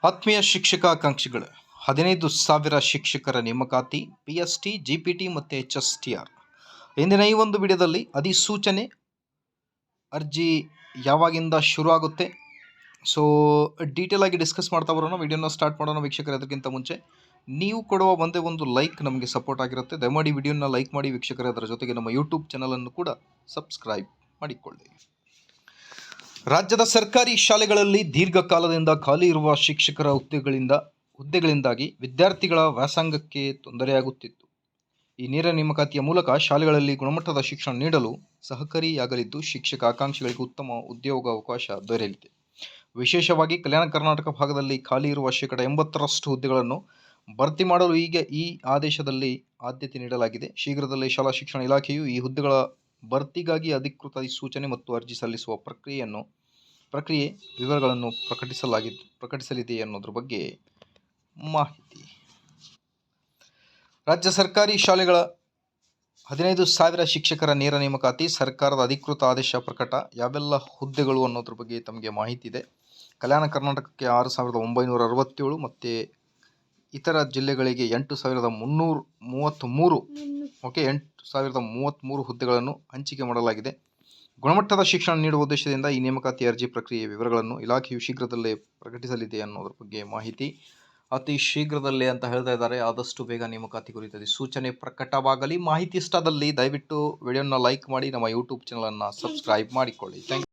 ಆತ್ಮೀಯ ಶಿಕ್ಷಕಾಕಾಂಕ್ಷಿಗಳು, 15,000 ಶಿಕ್ಷಕರ ನೇಮಕಾತಿ PST, GPT ಮತ್ತು HSTR. ಇಂದಿನ ಈ ಒಂದು ವಿಡಿಯೋದಲ್ಲಿ ಅಧಿಸೂಚನೆ ಅರ್ಜಿ ಯಾವಾಗಿಂದ ಶುರು ಆಗುತ್ತೆ, ಸೊ ಡೀಟೇಲ್ ಆಗಿ ಡಿಸ್ಕಸ್ ಮಾಡ್ತಾ ಬರೋಣ. ವಿಡಿಯೋನ ಸ್ಟಾರ್ಟ್ ಮಾಡೋಣ ವೀಕ್ಷಕರೇ. ಅದಕ್ಕಿಂತ ಮುಂಚೆ ನೀವು ಕೊಡುವ ಒಂದೇ ಒಂದು ಲೈಕ್ ನಮಗೆ ಸಪೋರ್ಟ್ ಆಗಿರುತ್ತೆ. ದಯಮಾಡಿ ವಿಡಿಯೋನ ಲೈಕ್ ಮಾಡಿ ವೀಕ್ಷಕರೇ. ಅದರ ಜೊತೆಗೆ ನಮ್ಮ ಯೂಟ್ಯೂಬ್ ಚಾನಲನ್ನು ಕೂಡ ಸಬ್ಸ್ಕ್ರೈಬ್ ಮಾಡಿಕೊಳ್ಳಿ. ರಾಜ್ಯದ ಸರ್ಕಾರಿ ಶಾಲೆಗಳಲ್ಲಿ ದೀರ್ಘಕಾಲದಿಂದ ಖಾಲಿ ಇರುವ ಶಿಕ್ಷಕರ ಹುದ್ದೆಗಳಿಂದಾಗಿ ವಿದ್ಯಾರ್ಥಿಗಳ ವ್ಯಾಸಂಗಕ್ಕೆ ತೊಂದರೆಯಾಗುತ್ತಿತ್ತು. ಈ ನೇರ ನೇಮಕಾತಿಯ ಮೂಲಕ ಶಾಲೆಗಳಲ್ಲಿ ಗುಣಮಟ್ಟದ ಶಿಕ್ಷಣ ನೀಡಲು ಸಹಕಾರಿಯಾಗಲಿದ್ದು, ಶಿಕ್ಷಕ ಆಕಾಂಕ್ಷಿಗಳಿಗೆ ಉತ್ತಮ ಉದ್ಯೋಗಾವಕಾಶ ದೊರೆಯಲಿದೆ. ವಿಶೇಷವಾಗಿ ಕಲ್ಯಾಣ ಕರ್ನಾಟಕ ಭಾಗದಲ್ಲಿ ಖಾಲಿ ಇರುವ 80% ಹುದ್ದೆಗಳನ್ನು ಭರ್ತಿ ಮಾಡಲು ಈಗ ಈ ಆದೇಶದಲ್ಲಿ ಆದ್ಯತೆ ನೀಡಲಾಗಿದೆ. ಶೀಘ್ರದಲ್ಲೇ ಶಾಲಾ ಶಿಕ್ಷಣ ಇಲಾಖೆಯು ಈ ಹುದ್ದೆಗಳ ಭರ್ತಿಗಾಗಿ ಅಧಿಕೃತ ಅಧಿಸೂಚನೆ ಮತ್ತು ಅರ್ಜಿ ಸಲ್ಲಿಸುವ ಪ್ರಕ್ರಿಯೆ ವಿವರಗಳನ್ನು ಪ್ರಕಟಿಸಲಿದೆ ಅನ್ನೋದ್ರ ಬಗ್ಗೆ ಮಾಹಿತಿ. ರಾಜ್ಯ ಸರ್ಕಾರಿ ಶಾಲೆಗಳ 15,000 ಶಿಕ್ಷಕರ ನೇರ ನೇಮಕಾತಿ, ಸರ್ಕಾರದ ಅಧಿಕೃತ ಆದೇಶ ಪ್ರಕಟ. ಯಾವೆಲ್ಲ ಹುದ್ದೆಗಳು ಅನ್ನೋದ್ರ ಬಗ್ಗೆ ತಮಗೆ ಮಾಹಿತಿ ಇದೆ. ಕಲ್ಯಾಣ ಕರ್ನಾಟಕಕ್ಕೆ 6,967 ಮತ್ತು ಇತರ ಜಿಲ್ಲೆಗಳಿಗೆ 8,333 8,033 ಹುದ್ದೆಗಳನ್ನು ಹಂಚಿಕೆ ಮಾಡಲಾಗಿದೆ. ಗುಣಮಟ್ಟದ ಶಿಕ್ಷಣ ನೀಡುವ ಉದ್ದೇಶದಿಂದ ಈ ನೇಮಕಾತಿ ಅರ್ಜಿ ಪ್ರಕ್ರಿಯೆ ವಿವರಗಳನ್ನು ಇಲಾಖೆಯು ಶೀಘ್ರದಲ್ಲೇ ಪ್ರಕಟಿಸಲಿದೆ ಅನ್ನೋದ್ರ ಬಗ್ಗೆ ಮಾಹಿತಿ. ಅತಿ ಶೀಘ್ರದಲ್ಲೇ ಅಂತ ಹೇಳ್ತಾ ಇದ್ದಾರೆ. ಆದಷ್ಟು ಬೇಗ ನೇಮಕಾತಿ ಕುರಿತು ಸೂಚನೆ ಪ್ರಕಟವಾಗಲಿ. ಮಾಹಿತಿ ಇಷ್ಟದಲ್ಲಿ ದಯವಿಟ್ಟು ವಿಡಿಯೋನ ಲೈಕ್ ಮಾಡಿ, ನಮ್ಮ ಯೂಟ್ಯೂಬ್ ಚಾನಲನ್ನು ಸಬ್ಸ್ಕ್ರೈಬ್ ಮಾಡಿಕೊಳ್ಳಿ. Thank you.